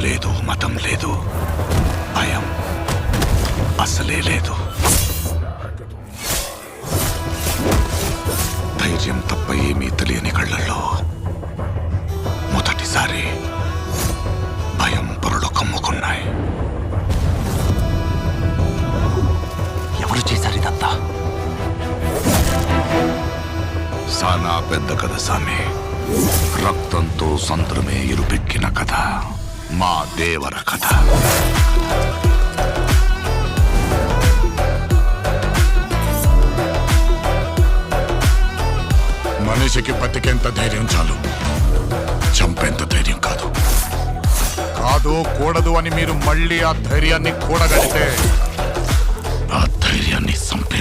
లేదు, మతం లేదు, భయం అసలే లేదు. ధైర్యం తప్ప ఏమీ తెలియని కళ్ళల్లో మొదటిసారి భయం పొరలు కమ్ముకున్నాయి. ఎవరు చేశారు ఇదంతా? సానా పెద్ద కథ సామి. రక్తంతో సంద్రమే ఇరుపెక్కిన కథ మా దేవర కథ. మనిషికి బతికేంత ధైర్యం చాలు, చంపేంత ధైర్యం కాదు. కాదు కూడదు అని మీరు మళ్ళీ ఆ ధైర్యాన్ని కూడగలిగితే ఆ ధైర్యాన్ని చంపే